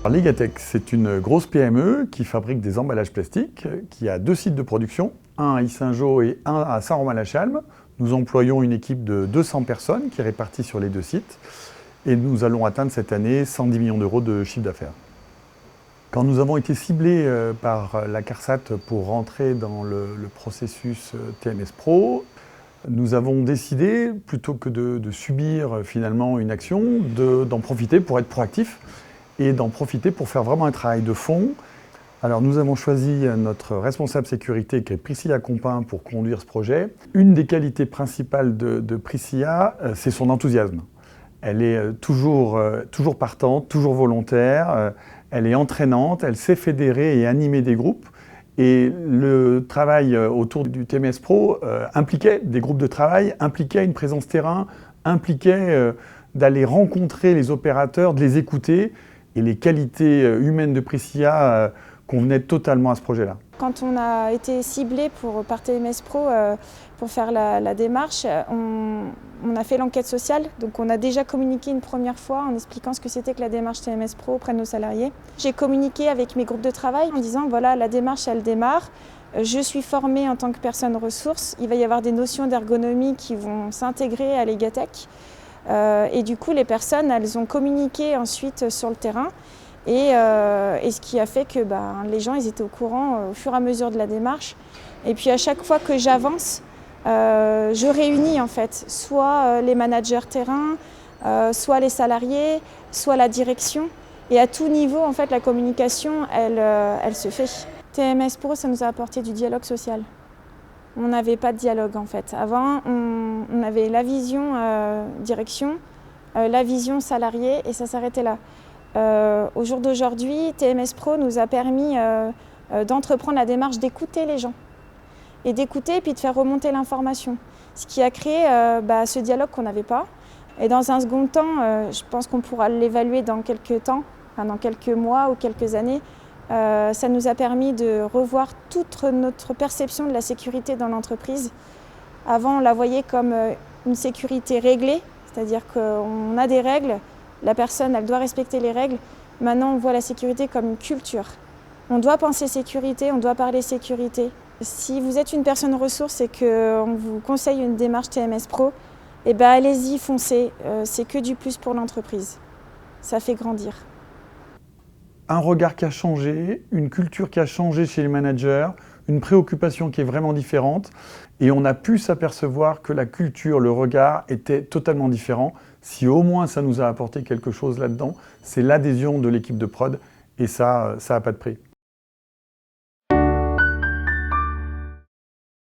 Legatec, c'est une grosse PME qui fabrique des emballages plastiques, qui a 2 sites de production, un à Yssingeaux et un à Saint-Romain-la-Chalme. Nous employons une équipe de 200 personnes qui est répartie sur les 2 sites et nous allons atteindre cette année 110 millions d'euros de chiffre d'affaires. Quand nous avons été ciblés par la CARSAT pour rentrer dans le processus TMS Pro, nous avons décidé, plutôt que de subir finalement une action, d'en profiter pour être proactif et d'en profiter pour faire vraiment un travail de fond. Alors nous avons choisi notre responsable sécurité qui est Priscilla Compin pour conduire ce projet. Une des qualités principales de Priscilla, c'est son enthousiasme. Elle est toujours partante, toujours volontaire, elle est entraînante, elle sait fédérer et animer des groupes. Et le travail autour du TMS Pro impliquait des groupes de travail, impliquait une présence terrain, impliquait d'aller rencontrer les opérateurs, de les écouter. Et les qualités humaines de Priscilla convenaient totalement à ce projet-là. Quand on a été ciblé par TMS Pro pour faire la démarche, on a fait l'enquête sociale. Donc on a déjà communiqué une première fois en expliquant ce que c'était que la démarche TMS Pro auprès de nos salariés. J'ai communiqué avec mes groupes de travail en disant voilà, la démarche elle démarre. Je suis formée en tant que personne ressource. Il va y avoir des notions d'ergonomie qui vont s'intégrer à Legatec. Et du coup, les personnes, elles ont communiqué ensuite sur le terrain. Et ce qui a fait que les gens ils étaient au courant au fur et à mesure de la démarche. Et puis à chaque fois que j'avance, je réunis en fait soit les managers terrain, soit les salariés, soit la direction. Et à tout niveau, en fait, la communication, elle se fait. TMS Pro, ça nous a apporté du dialogue social. On n'avait pas de dialogue en fait. Avant, on avait la vision direction, la vision salarié et ça s'arrêtait là. Au jour d'aujourd'hui, TMS Pro nous a permis d'entreprendre la démarche d'écouter les gens et d'écouter et puis de faire remonter l'information. Ce qui a créé ce dialogue qu'on n'avait pas. Et dans un second temps, je pense qu'on pourra l'évaluer dans quelques temps, dans quelques mois ou quelques années. Ça nous a permis de revoir toute notre perception de la sécurité dans l'entreprise. Avant, on la voyait comme une sécurité réglée, c'est-à-dire qu'on a des règles, la personne elle doit respecter les règles. Maintenant, on voit la sécurité comme une culture. On doit penser sécurité, on doit parler sécurité. Si vous êtes une personne ressource et qu'on vous conseille une démarche TMS Pro, allez-y, foncez, c'est que du plus pour l'entreprise. Ça fait grandir. Un regard qui a changé, une culture qui a changé chez les managers, une préoccupation qui est vraiment différente. Et on a pu s'apercevoir que la culture, le regard était totalement différent. Si au moins ça nous a apporté quelque chose là-dedans, c'est l'adhésion de l'équipe de prod et ça n'a pas de prix.